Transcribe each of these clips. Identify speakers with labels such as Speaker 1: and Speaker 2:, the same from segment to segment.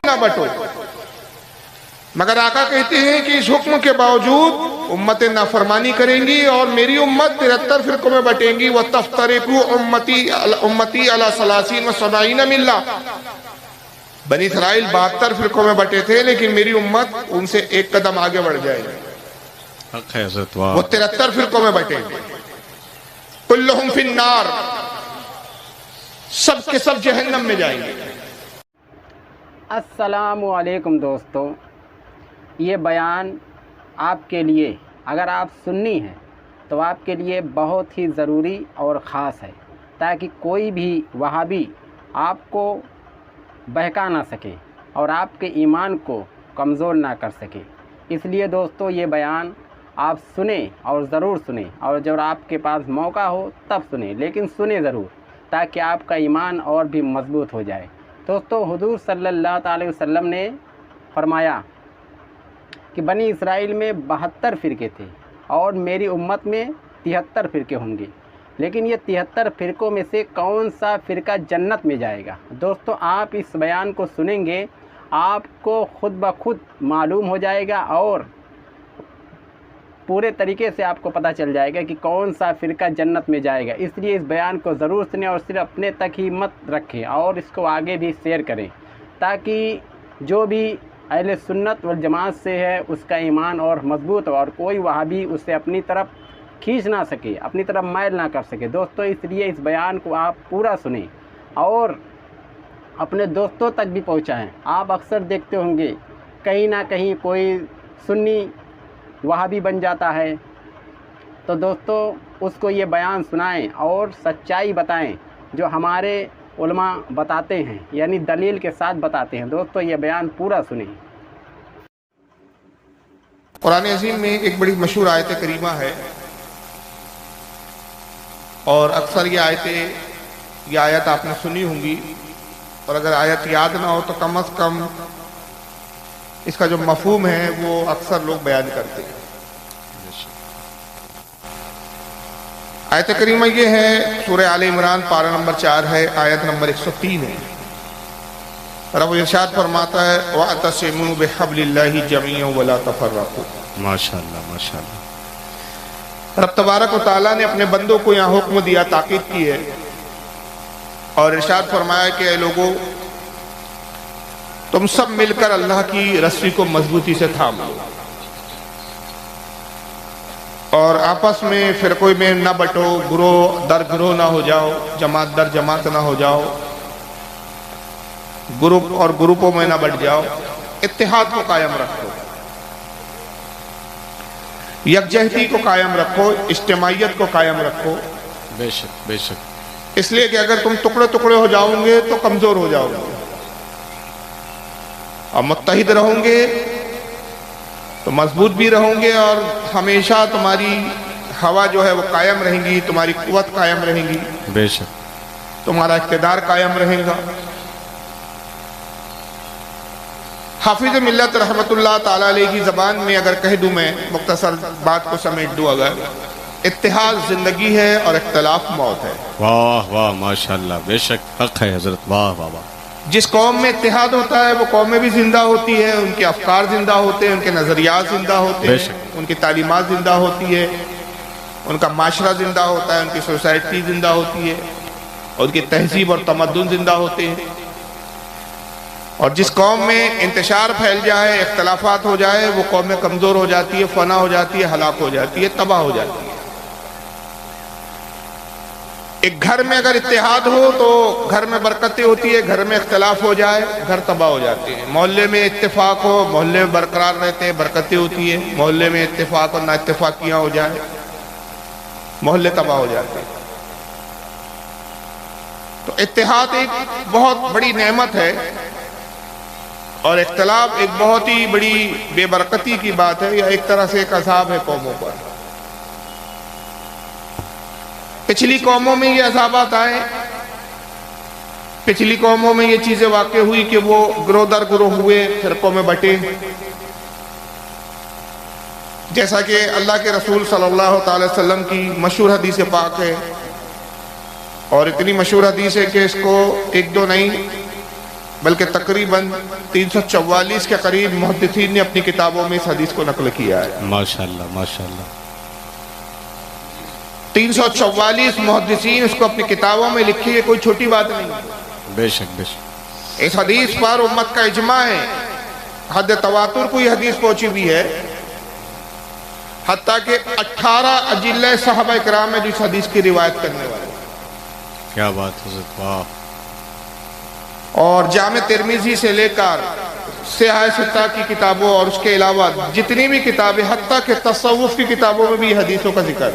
Speaker 1: ना बटो। मगर आका कहते हैं कि इस हुक्म के बावजूद उम्मतें नाफरमानी करेंगी और मेरी उम्मत 73 फिरकों में बटेंगी। वह तफ्तरिकु उम्मती अला सलासीन व सबाईन मिल्ला। बनी इसराइल 72 फिरकों में बटे थे, लेकिन मेरी उम्मत उनसे एक कदम आगे बढ़ जाएगी, वो 73 फिरकों में बटेंगे। कुल्लुहुम फिन्नार, सब के सब जहन्नम में जाएंगे।
Speaker 2: अस्सलामु अलैकुम दोस्तों, ये बयान आपके लिए, अगर आप सुन्नी हैं तो आपके लिए बहुत ही ज़रूरी और ख़ास है, ताकि कोई भी वहाबी आपको बहका ना सके और आपके ईमान को कमज़ोर ना कर सके। इसलिए दोस्तों ये बयान आप सुने और ज़रूर सुने, और जब आपके पास मौका हो तब सुने, लेकिन सुने ज़रूर, ताकि आपका ईमान और भी मजबूत हो जाए। दोस्तों हुज़ूर सल्लल्लाहु अलैहि वसल्लम ने फरमाया कि बनी इसराइल में 72 फ़िरके थे और मेरी उम्मत में 73 फ़िरके होंगे, लेकिन ये 73 फ़िरकों में से कौन सा फ़िरका जन्नत में जाएगा। दोस्तों आप इस बयान को सुनेंगे, आपको खुद ब खुद मालूम हो जाएगा और पूरे तरीके से आपको पता चल जाएगा कि कौन सा फ़िरका जन्नत में जाएगा। इसलिए इस बयान को ज़रूर सुनें और सिर्फ अपने तक ही मत रखें और इसको आगे भी शेयर करें, ताकि जो भी अहले सुन्नत वल जमात से है उसका ईमान और मजबूत हो और कोई वहाबी उसे अपनी तरफ खींच ना सके, अपनी तरफ माइल ना कर सके। दोस्तों इसलिए इस बयान को आप पूरा सुनें और अपने दोस्तों तक भी पहुंचाएं। आप अक्सर देखते होंगे कहीं ना कहीं कोई सुन्नी वहाबी बन जाता है, तो दोस्तों उसको ये बयान सुनाएं और सच्चाई बताएं जो हमारे उलमा बताते हैं, यानी दलील के साथ बताते हैं। दोस्तों ये बयान पूरा सुनें।
Speaker 1: कुरान अज़ीम में एक बड़ी मशहूर आयत करीमा है और अक्सर ये आयत आपने सुनी होंगी, और अगर आयत याद ना हो तो कम से कम इसका जो मफहूम है वो अक्सर लोग बयान करते हैं। आयत करीमा ये है, सूरह आले इमरान पारा नंबर 4 है, आयत नंबर 103 है। रब इरशाद फरमाता है वअतसिमू बिहब्लिल्लाहि जमीअन वला तफर्रकू।
Speaker 3: माशाअल्लाह माशाअल्लाह।
Speaker 1: रब तबारक व तआला ने अपने बंदों को यहाँ हुक्म दिया, ताकीद की है और इरशाद फरमाया कि ऐ लोगों, तुम सब मिलकर अल्लाह की रस्सी को मजबूती से थाम लो और आपस में फिरकों में न बटो, ग्रोह दर ग्रोह ना हो जाओ, जमात दर जमात ना हो जाओ, ग्रुप और ग्रुपों में ना बढ़ जाओ। इत्तेहाद को कायम रखो, यकजहती को कायम रखो, इज्तिमाइयत को कायम रखो।
Speaker 3: बेशक बेशक।
Speaker 1: इसलिए कि अगर तुम टुकड़े टुकड़े हो जाओगे तो कमजोर हो जाओगे, और मुत्तहिद रहोगे तो मजबूत भी रहोगे और हमेशा तुम्हारी हवा जो है वो कायम रहेंगी, तुम्हारी कुव्वत कायम रहेगी,
Speaker 3: बेशक
Speaker 1: तुम्हारा इक़्तिदार कायम रहेगा। हाफिज मिल्लत रहमतुल्लाह ताला अलैह की ज़बान में अगर कह दूं, मैं मुख्तसर बात को समेट दूं, अगर इत्तेहाद ज़िंदगी है और इख्तिलाफ मौत है।
Speaker 3: वाह वाह माशाअल्लाह, बेशक हक है हजरत, वाह वाह वाह।
Speaker 1: जिस कौम में इत्तेहाद होता है वो कौमें भी जिंदा होती है, उनके अफकार जिंदा होते हैं, उनके नज़रियात जिंदा होते हैं, उनकी तालीमात जिंदा होती है, उनका माशरा जिंदा होता है, उनकी सोसाइटी जिंदा होती है, और उनकी तहजीब और तमद्दुन जिंदा होते हैं। और जिस कौम में इंतशार फैल जाए, इख्तलाफात हो जाए, वो कौमें कमज़ोर हो जाती है, फना हो जाती है, हलाक हो जाती है, तबाह हो जाती है। एक घर में अगर इत्तेहाद हो तो घर में बरकतें होती है, घर में इख्तलाफ हो जाए घर तबाह हो जाते हैं। मोहल्ले में इत्तेफाक हो, मोहल्ले में बरकरार रहते हैं, बरकतें होती है। मोहल्ले में इत्तेफाक और ना इत्तेफाकियाँ हो जाए, मोहल्ले तबाह हो जाते हैं। तो इत्तेहाद एक बहुत बड़ी नेमत है और इख्तलाफ एक बहुत ही बड़ी बेबरकती की बात है, या एक तरह से एक अज़ाब है कौमों पर। पिछली कौमों में ये अज़ाबात आए, पिछली कौमों में ये चीजें वाक़ई हुई कि वो ग्रोह दर ग्रोह हुए, फिरकों में बटे। जैसा कि अल्लाह के रसूल सल्लल्लाहु अलैहि वसल्लम की मशहूर हदीस पाक है, और इतनी मशहूर हदीस है कि इसको एक दो नहीं बल्कि तकरीबन 344 के करीब मुहद्दिसीन ने अपनी किताबों में इस हदीस को नकल किया है।
Speaker 3: माशाल्लाह माशाल्लाह।
Speaker 1: 344 मुहद्दिसीन इसको अपनी किताबों में लिखी है, कोई छोटी बात नहीं।
Speaker 3: बेशक बेशक।
Speaker 1: इस हदीस पर उम्मत का इजमा है, हद तवातुर को यह हदीस पहुंची हुई है। हत्ता कि 18 अजिल्ले सहाबा इकराम में जिस हदीस की रिवायत करने वाले।
Speaker 3: क्या बात हज़रत, वाह।
Speaker 1: और जामे तिरमिजी से लेकर सिहाह सित्ता की किताबों और उसके अलावा जितनी भी किताबें, हत्ता कि तसव्वुफ की किताबों में भी हदीसों का जिक्र है।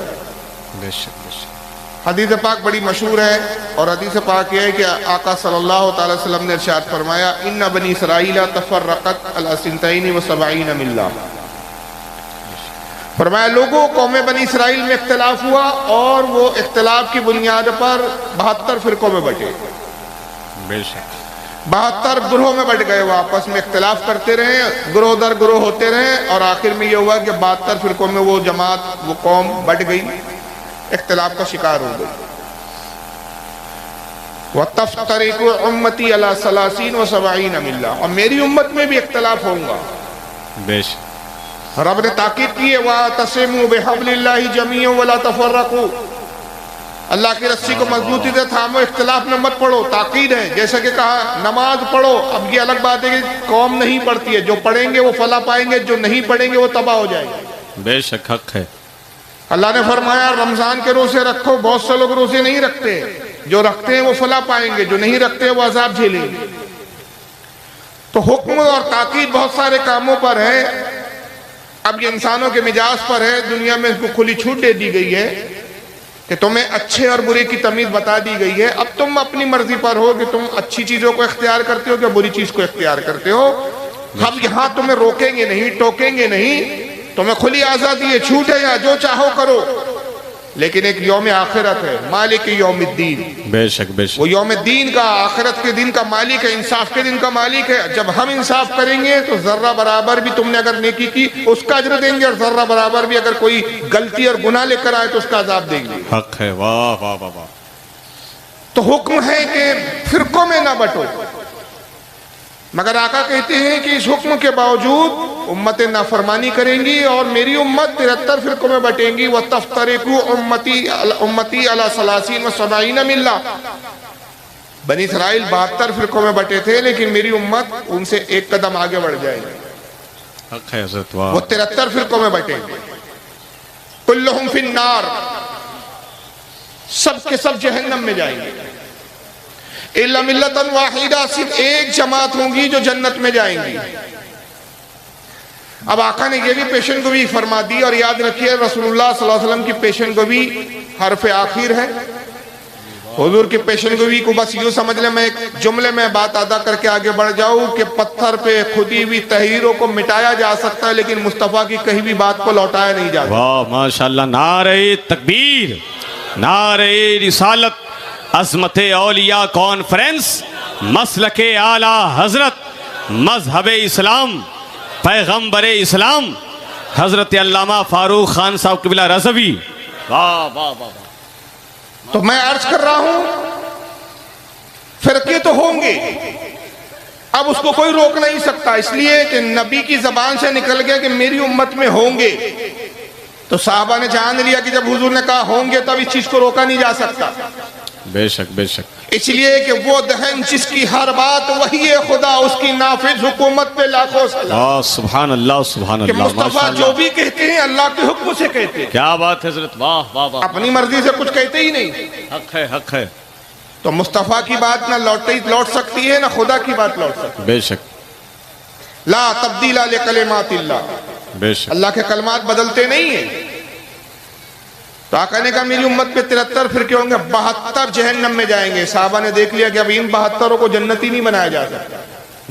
Speaker 3: बेशक बेशक।
Speaker 1: हदीस पाक बड़ी मशहूर है और हदीस पाक यह है कि आका सल्लल्लाहु अलैहि वसल्लम ने इरशाद फरमाया, इन्ना बनी इसराईला तफर्रक़त अला सिंतैन व सबईन मिल्ला। फरमाया लोगों कौम बनी इसराइल में इख्तिलाफ हुआ और वो इख्तिलाफ की बुनियाद पर 72 फिरकों में बटे।
Speaker 3: बेशक।
Speaker 1: 72 ग्रोह में बट गए, वो आपस में इख्तिलाफ करते रहे, ग्रोह दर ग्रोह होते रहे और आखिर में ये हुआ कि 72 फिरकों में वो जमात, वो कौम बट गई, इख्तिलाफ का शिकार हो गई। व तफ्तरिकु उम्मती अला सलासीन व सबईन मिल्ला, और मेरी उम्मत में भी इख्तिलाफ होगा।
Speaker 3: बेशक।
Speaker 1: रब ने ताकीद की है, वातसिमू बिहब्लिल्लाहि जमीअन वला तफर्रकू, अल्लाह की रस्सी को मजबूती से थामो, इख्तिलाफ में मत पढ़ो। ताकीद है, जैसे कि कहा नमाज पढ़ो। अब ये अलग बात है कि कौम नहीं पढ़ती है, जो पढ़ेंगे वो फला पाएंगे, जो नहीं पढ़ेंगे वो तबाह हो जाएंगे।
Speaker 3: बेशक हक है।
Speaker 1: अल्लाह ने फरमाया रमजान के रोजे रखो, बहुत से लोग रोजे नहीं रखते, जो रखते हैं वो फला पाएंगे, जो नहीं रखते वो अजाब झेलेंगे। तो हुक्म और ताकीद बहुत सारे कामों पर है। अब ये इंसानों के मिजाज पर है, दुनिया में इसको खुली छूट दे दी गई है कि तुम्हें अच्छे और बुरे की तमीज बता दी गई है। अब तुम अपनी मर्जी पर हो कि तुम अच्छी चीजों को इख्तियार करते हो कि बुरी चीज को इख्तियार करते हो। हम यहां तुम्हें रोकेंगे नहीं, टोकेंगे नहीं, तुम्हें खुली आजादी है, छूट है, या जो चाहो करो। लेकिन एक यौम आखिरत है, मालिक यौमिद्दीन।
Speaker 3: बेशक बेशक।
Speaker 1: वो यौम दीन का, आखिरत के दिन का मालिक है, इंसाफ के दिन का मालिक है। जब हम इंसाफ करेंगे तो जर्रा बराबर भी तुमने अगर नेकी की उसका अजर देंगे, और जर्रा बराबर भी अगर कोई गलती और गुनाह लेकर आए तो उसका अजाब देंगे।
Speaker 3: हक है, वाह वाह वाह वाह।
Speaker 1: तो हुक्म है कि फिरकों में ना बटो, मगर आका कहते हैं कि इस हुक्म के बावजूद उम्मतें नाफरमानी करेंगी और मेरी उम्मत 73 फिरकों में बटेंगी। वह तफ्तरिकु उम्मती अला सलासीन व सबईन मिल्ला। बनी इसराइल 72 फिरकों में बटे थे, लेकिन मेरी उम्मत उनसे एक कदम आगे बढ़ जाएगी।
Speaker 3: हक है हज़रत, वाह।
Speaker 1: वो 73 फिरकों में बटेंगे। कुल्लुहुम फिन्नार, सब के सब जहन्नम में जाएंगे। इल्ला मिल्लतन वाहिदा, सिर्फ एक जमात होंगी जो जन्नत में जाएंगी। अब आका ने यह भी पेशन गोई फरमा दी, और याद रखिए रसूलुल्लाह सल्लल्लाहु अलैहि वसल्लम की पेशन गोई हरफ आखिर है। हुजूर की पेशन गोई को बस यूं समझ ले, मैं एक जुमले में बात अदा करके आगे बढ़ जाऊं कि पत्थर पे खुदी हुई तहरीरों को मिटाया जा सकता है, लेकिन मुस्तफा की कहीं भी बात को लौटाया नहीं जा सकता।
Speaker 3: वाह माशाल्लाह। नारे तकबीर, नारे रिसालत, अज़मते औलिया कॉन्फ्रेंस, मसलके आला हजरत, मजहबे इस्लाम, पैगम्बरे इस्लाम हजरत अल्लामा फारूक खान साहब क़िबला रज़वी। वाह वाह वाह।
Speaker 1: तो मैं अर्ज कर रहा हूं फिरके तो होंगे, अब उसको कोई रोक नहीं सकता, इसलिए कि नबी की जबान से निकल गया कि मेरी उम्मत में होंगे। तो साहबा ने जान लिया कि जब हुजूर ने कहा होंगे तब इस चीज को रोका नहीं जा सकता।
Speaker 3: बेशक बेशक।
Speaker 1: इसलिए कि वो दहन जिसकी हर बात वही है खुदा, उसकी नाफिज हुकूमत पे लाखों सलाम।
Speaker 3: सुभान अल्लाह सुभान
Speaker 1: कि
Speaker 3: अल्लाह।
Speaker 1: मुस्तफा जो भी कहते हैं अल्लाह के हुक्म से कहते हैं।
Speaker 3: क्या बात है हजरत, वाह वाह वाह।
Speaker 1: अपनी मर्जी से कुछ कहते ही नहीं।
Speaker 3: हक है हक है।
Speaker 1: तो मुस्तफा की बात ना लौट सकती है, ना खुदा की बात लौट सकती है।
Speaker 3: बेशक।
Speaker 1: ला तब्दीला ले कलिमातिल्लाह,
Speaker 3: बेशक।
Speaker 1: अल्लाह के कलमात बदलते नहीं है। तो आका ने कहा मेरी उम्मत पे 73 फिरके होंगे, 72 जहन्नम में जाएंगे। साहबा ने देख लिया कि अब इन 72 को जन्नती नहीं बनाया जा सकता।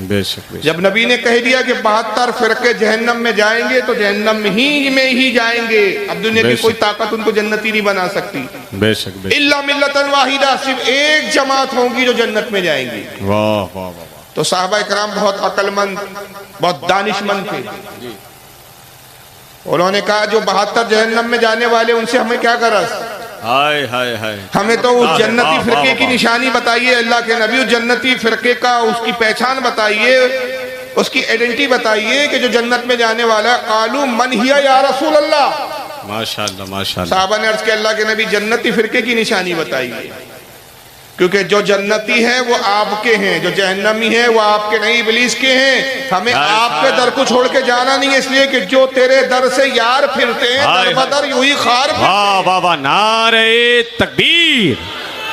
Speaker 3: बेशक बेशक।
Speaker 1: जब नबी ने कह दिया कि 72 फिरके जहन्नम में जाएंगे तो जहन्नम में ही जाएंगे। अब दुनिया की कोई ताकत उनको जन्नती नहीं बना सकती।
Speaker 3: बेशक बेशक।
Speaker 1: इल्ला मिल्लतन वाहिदा, सिर्फ एक जमात होगी जो जन्नत में जाएंगी।
Speaker 3: वाह वाह वाह।
Speaker 1: तो साहबा इकराम बहुत अक्लमंद, बहुत दानिशमंद थे। उन्होंने कहा जो 72 जहन्नम में जाने वाले उनसे हमें क्या गरज,
Speaker 3: हाय हाय हाय।
Speaker 1: हमें तो उस जन्नती
Speaker 3: वाह,
Speaker 1: फिरके
Speaker 3: वाह,
Speaker 1: की
Speaker 3: वाह।
Speaker 1: निशानी बताइए अल्लाह के नबी, उस जन्नती फिरके का उसकी पहचान बताइए, उसकी आइडेंटिटी बताइए कि जो जन्नत में जाने वाला है। कालू मन हिया या रसूल अल्लाह,
Speaker 3: माशाअल्लाह माशाअल्लाह।
Speaker 1: साहबा ने अर्ज किया अल्लाह के नबी जन्नती फिरके की निशानी बताइए, क्योंकि जो जन्नती है वो आपके हैं, जो जहन्नमी है वो आपके नहीं इब्लीस के हैं। हमें आपके दर को छोड़ के जाना नहीं है, इसलिए कि जो तेरे दर से यार फिरते हैं दर बदर यूं ही खार।
Speaker 3: वाह वाह वाह, नारे तकबीर,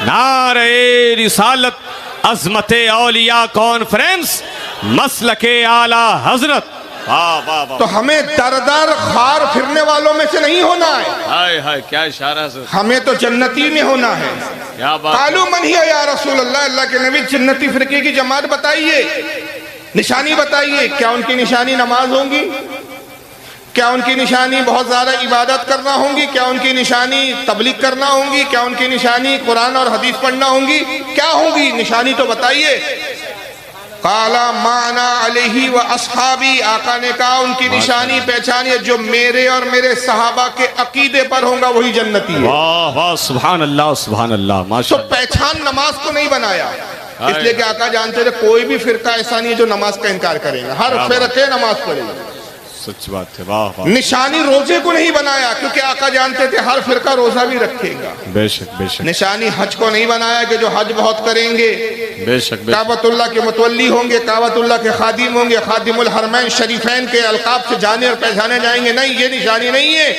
Speaker 3: नारे रिसालत, अजमते औलिया कॉन्फ्रेंस, मसलके आला हजरत। वाह वाह वाह।
Speaker 1: तो हमें दर दर खार फिरने वालों में से नहीं होना है,
Speaker 3: हाय हाय, क्या इशारा है।
Speaker 1: हमें तो जन्नती में होना है।
Speaker 3: क्या बात।
Speaker 1: कालू मन हिया या रसूल अल्लाह, अल्लाह के नबी जन्नती फिरके की जमात बताइए, निशानी बताइए। क्या उनकी निशानी नमाज होंगी? क्या उनकी निशानी बहुत ज्यादा इबादत करना होंगी? क्या उनकी निशानी तबलीग करना होंगी? क्या उनकी निशानी कुरान और हदीस पढ़ना होंगी? क्या होंगी निशानी तो बताइए। काला माना अलैहि व अस्हाबी, आका ने कहा उनकी निशानी पहचानिए, जो मेरे और मेरे सहाबा के अकीदे पर होगा वही जन्नती है।
Speaker 3: वाह वाह, सुभान अल्लाह सुभान अल्लाह,
Speaker 1: तो
Speaker 3: माशाअल्लाह।
Speaker 1: पहचान नमाज को नहीं बनाया, इसलिए कि आका जानते थे कोई भी फिरका ऐसा नहीं है जो नमाज का इनकार करेगा, हर फिरके नमाज पढ़ेगा।
Speaker 3: सच बात है। वाह वाह।
Speaker 1: निशानी रोजे को नहीं बनाया, क्योंकि आका जानते थे हर फिरका रोजा भी रखेगा।
Speaker 3: बेशक बेशक।
Speaker 1: निशानी हज को नहीं बनाया कि जो हज बहुत करेंगे
Speaker 3: बेशक बेशक।
Speaker 1: काबतुल्लाह के मुतवल्ली होंगे, काबतुल्लाह के खादिम होंगे, खादिमुल हरमैन शरीफैन के अलकाब से जाने और पहचाने जाएंगे, नहीं, ये निशानी नहीं है।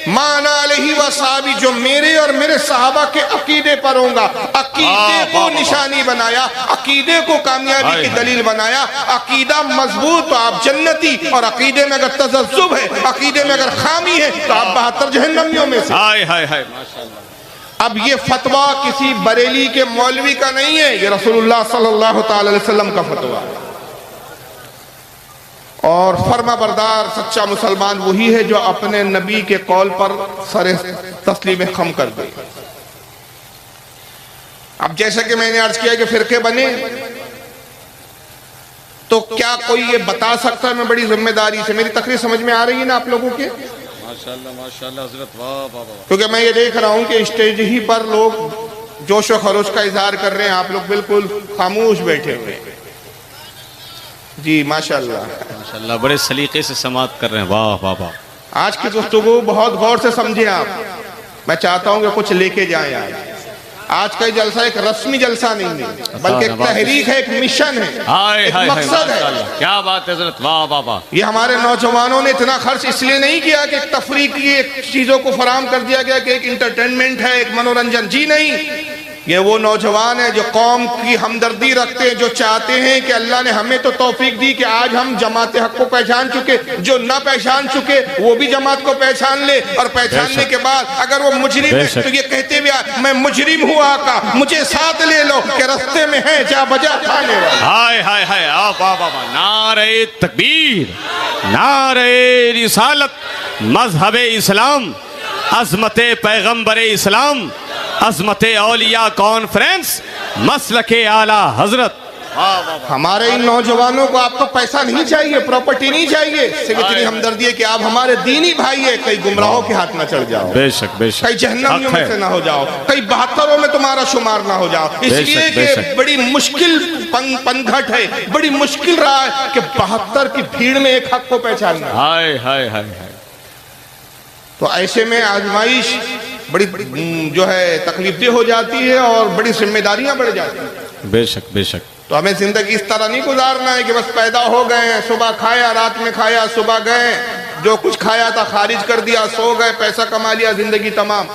Speaker 1: माना अलैहि व अस्हाबी, जो मेरे और मेरे सहाबा के अकीदे पर होगा, अकीदे को निशानी बनाया, अकीदे को कामयाबी की दलील बनाया। अकीदा मजबूत तो आप जन्नती, और अकीदे में अगर तज़ज्जुब है, अकीदे में अगर खामी है तो आप 72 जहन्नमियों में से।
Speaker 3: हाय हाय हाय, माशाअल्लाह।
Speaker 1: अब ये फतवा किसी बरेली के मौलवी का नहीं है, ये रसूलुल्लाह सल्लल्लाहु ताला अलैहि वसल्लम का फतवा है। और फर्मा बरदार सच्चा मुसलमान वही है जो अपने नबी के कौल पर सरे तस्लीम खम कर दे। अब जैसा कि मैंने अर्ज किया कि फिरके बने, तो क्या कोई ये बता सकता है, मैं बड़ी जिम्मेदारी से, मेरी तकरीर समझ में आ रही है ना आप लोगों के?
Speaker 3: माशाअल्लाह माशाअल्लाह हजरत, वाह वाह वाह।
Speaker 1: क्योंकि मैं ये देख रहा हूं कि स्टेज ही पर लोग जोश व खरोश का इजहार कर रहे हैं, आप लोग बिल्कुल खामोश बैठे हुए हैं। जी माशाअल्लाह
Speaker 3: माशाअल्लाह, बड़े सलीके से समात कर रहे हैं। वाह वाह वाह।
Speaker 1: आज की गुफ्तगू बहुत गौर से समझे आप, मैं चाहता हूं कि कुछ लेके जाएं। आज का जलसा एक रस्मी जलसा नहीं है, बल्कि एक तहरीक है, एक मिशन है, एक मकसद है।
Speaker 3: क्या बात है हजरत, वाह वाह वाह।
Speaker 1: ये हमारे नौजवानों ने इतना खर्च इसलिए नहीं किया कि तफरीक की एक चीजों को फराम कर दिया गया कि एक इंटरटेनमेंट है, एक मनोरंजन, जी नहीं। ये वो नौजवान है जो कौम की हमदर्दी रखते हैं, जो चाहते हैं कि अल्लाह ने हमें तो तौफीक दी कि आज हम जमात हक को पहचान चुके, जो ना पहचान चुके वो भी जमात को पहचान ले, और पहचानने के बाद अगर वो मुजरिम है तो ये कहते भी मैं मुजरिम हूँ आका, मुझे साथ ले लो कि रास्ते में है जा बजा खाने वाला।
Speaker 3: हाय हाय हाय, वाह वाह वाह। नारे तकबीर, नारे रिसालत, मजहब इस्लाम, अजमते पैगंबर इस्लाम, अजमते औलिया कॉन्फ्रेंस, मसलके आला हजरत।
Speaker 1: हमारे इन नौजवानों को आपको पैसा नहीं चाहिए, प्रॉपर्टी नहीं चाहिए, सिर्फ इतनी हमदर्दी है कि आप हमारे दीनी भाई है, कई गुमराहों के हाथ न चढ़ जाओ,
Speaker 3: बेशक बेशक,
Speaker 1: कई जहन्नमियों में से ना हो जाओ, कई 72 में तुम्हारा शुमार ना हो जाओ। इसलिए कि बड़ी मुश्किल पनघट है, बड़ी मुश्किल रहा है कि 72 की भीड़ में एक हक को पहचानना।
Speaker 3: हाय हाय हाय हाय।
Speaker 1: तो ऐसे में आजमाइश बड़ी जो है तकलीफदेह हो जाती है और बड़ी जिम्मेदारियां बढ़ जाती हैं।
Speaker 3: बेशक बेशक।
Speaker 1: तो हमें जिंदगी इस तरह नहीं गुजारना है कि बस पैदा हो गए, सुबह खाया, रात में खाया, सुबह गए, जो कुछ खाया था खारिज कर दिया, सो गए, पैसा कमा लिया, जिंदगी तमाम।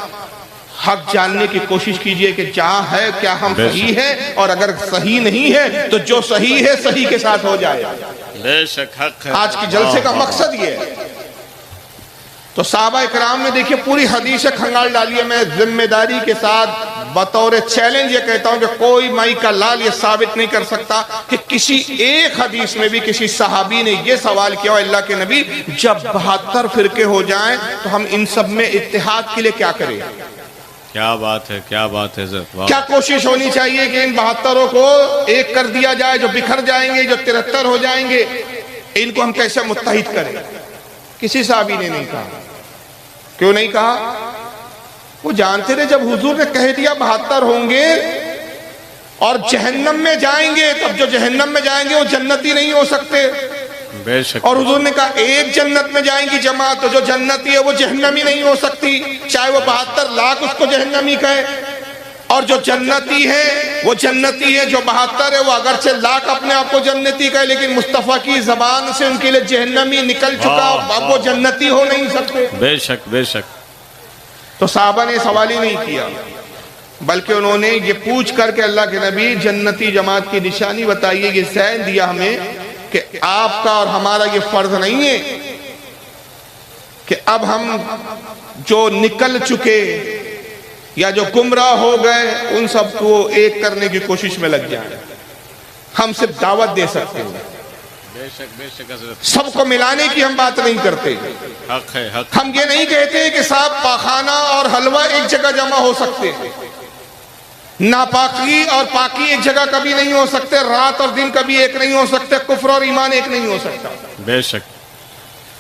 Speaker 1: हक जानने की कोशिश कीजिए कि जहां है क्या हम सही है, और अगर सही नहीं है तो जो सही है सही के साथ हो जाए।
Speaker 3: बेशक हक है।
Speaker 1: आज की जलसे का मकसद ये है। तो साहबा इकराम ने देखिए पूरी हदीस खंगाल डाली है। मैं जिम्मेदारी के साथ बतौर चैलेंज ये कहता हूं कि कोई माई का लाल ये साबित नहीं कर सकता कि किसी एक हदीस में भी किसी सहाबी ने ये सवाल किया, अल्लाह के नबी जब 72 फिरके हो जाएं तो हम इन सब में इत्तेहाद के लिए क्या करें?
Speaker 3: क्या बात है, क्या बात है हजरत।
Speaker 1: क्या कोशिश होनी चाहिए कि इन 72 को एक कर दिया जाए, जो बिखर जाएंगे, जो 73 हो जाएंगे, इनको हम कैसे मुत्तहिद करें? किसी साहबी ने नहीं कहा। क्यों नहीं कहा? वो जानते थे जब हुजूर ने कह दिया 72 होंगे और जहन्नम में जाएंगे, तब जो जहन्नम में जाएंगे वो जन्नती नहीं हो सकते।
Speaker 3: बेशक।
Speaker 1: और हुजूर ने कहा एक जन्नत में जाएंगी जमात, तो जो जन्नती है वो जहन्नमी नहीं हो सकती, चाहे वो 72 लाख उसको जहन्नमी कहे। और जो जन्नती है वो जन्नती है, जो 72 है वो अगरचे लाख अपने आप को जन्नती कहे, लेकिन मुस्तफा की जबान से उनके लिए जहन्नमी निकल चुका, अब वो जन्नती हो नहीं सकते।
Speaker 3: बेशक बेशक।
Speaker 1: तो साहबा ने सवाल ही नहीं किया, बल्कि उन्होंने ये पूछ करके अल्लाह के नबी जन्नती जमात की निशानी बताइए, ये ज़हन दिया हमें कि आपका और हमारा ये फर्ज नहीं है कि अब हम जो निकल चुके या जो गुमराह हो गए उन सबको एक करने की कोशिश में लग जाए। हम सिर्फ दावत दे सकते हैं,
Speaker 3: बेशक बेशक हजरत।
Speaker 1: सबको मिलाने की हम बात नहीं करते।
Speaker 3: हक है, हक।
Speaker 1: हम ये नहीं कहते कि साहब पाखाना और हलवा एक जगह जमा हो सकते हैं, नापाकी और पाकी एक जगह कभी नहीं हो सकते, रात और दिन कभी एक नहीं हो सकते, कुफ्र और ईमान एक नहीं हो सकता।
Speaker 3: बेशक।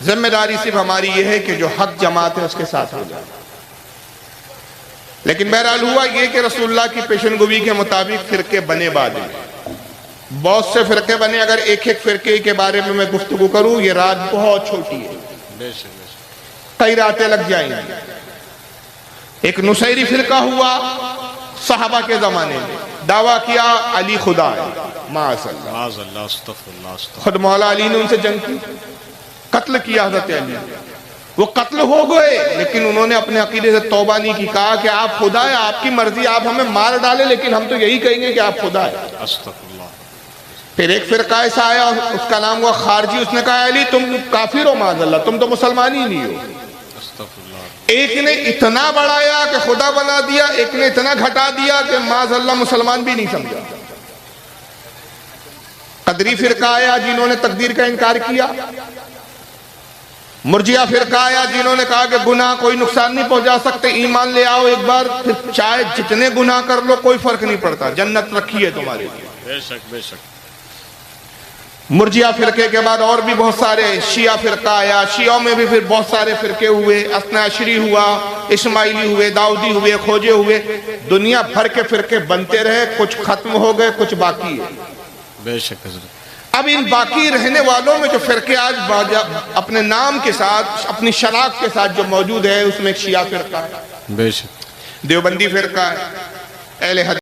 Speaker 1: जिम्मेदारी सिर्फ हमारी यह है कि जो हक जमात है उसके साथ हो जाए। लेकिन बहरहाल हुआ ये कि रसूलुल्लाह की पेशनगोई के मुताबिक फिरके बने बाद बहुत से फिरके बने। अगर एक एक फिरके के बारे में मैं गुफ्तगू करूं, ये रात बहुत छोटी है,
Speaker 3: बेशक बेशक।
Speaker 1: कई रातें लग जाएंगी। एक नुसैरी फिरका हुआ सहाबा के जमाने में, दावा किया अली खुदा है, माअज़ल्लाह।
Speaker 3: माअज़ल्लाह, अस्तग़फिरुल्लाह, अस्तग़फिरुल्लाह।
Speaker 1: खुद मौला अली ने उनसे जंग की, कत्ल किया हज़रत अली। वो कत्ल हो गए, लेकिन उन्होंने अपने अकीदे से तौबा नहीं की, कहा कि आप खुदा है, आपकी मर्जी, आप हमें मार डाले, लेकिन हम तो यही कहेंगे कि आप खुदा है।
Speaker 3: अस्तग़फिरुल्लाह।
Speaker 1: फिर एक फिरका ऐसा आया, उसका नाम हुआ खारजी, उसने कहा अली तुम काफिर हो, माअज़ल्लाह, तुम तो मुसलमान ही नहीं हो।
Speaker 3: अस्तग़फिरुल्लाह।
Speaker 1: एक ने इतना बढ़ाया कि खुदा बना दिया, एक ने इतना घटा दिया कि माअज़ल्लाह मुसलमान भी नहीं समझा। कदरी फिरका आया जिन्होंने तकदीर का इनकार किया। मुर्जिया फिरका आया जिन्होंने कहा कि गुनाह कोई नुकसान नहीं पहुंचा सकते, ईमान ले आओ एक बार, फिर चाहे जितने गुनाह कर लो कोई फर्क नहीं पड़ता, जन्नत रखी है तुम्हारे लिए।
Speaker 3: बेशक बेशक।
Speaker 1: मुर्जिया फिरके के बाद और भी बहुत सारे शिया फिरका आया, शियों में भी फिर बहुत सारे फिरके हुए, असना अशरी हुआ, इस्माइली हुए, दाऊदी हुए, खोजे हुए, दुनिया भर के फिरके बनते रहे, कुछ खत्म हो गए, कुछ बाकी है।
Speaker 3: बेशक हजरत।
Speaker 1: अब इन बाकी रहने वालों में जो फिरके आज अपने नाम के साथ, अपनी शनाख्त के साथ जो मौजूद है, उसमें एक शिया फिरका है,
Speaker 3: बेशक।
Speaker 1: देवबंदी फिरका है, अहले हदीस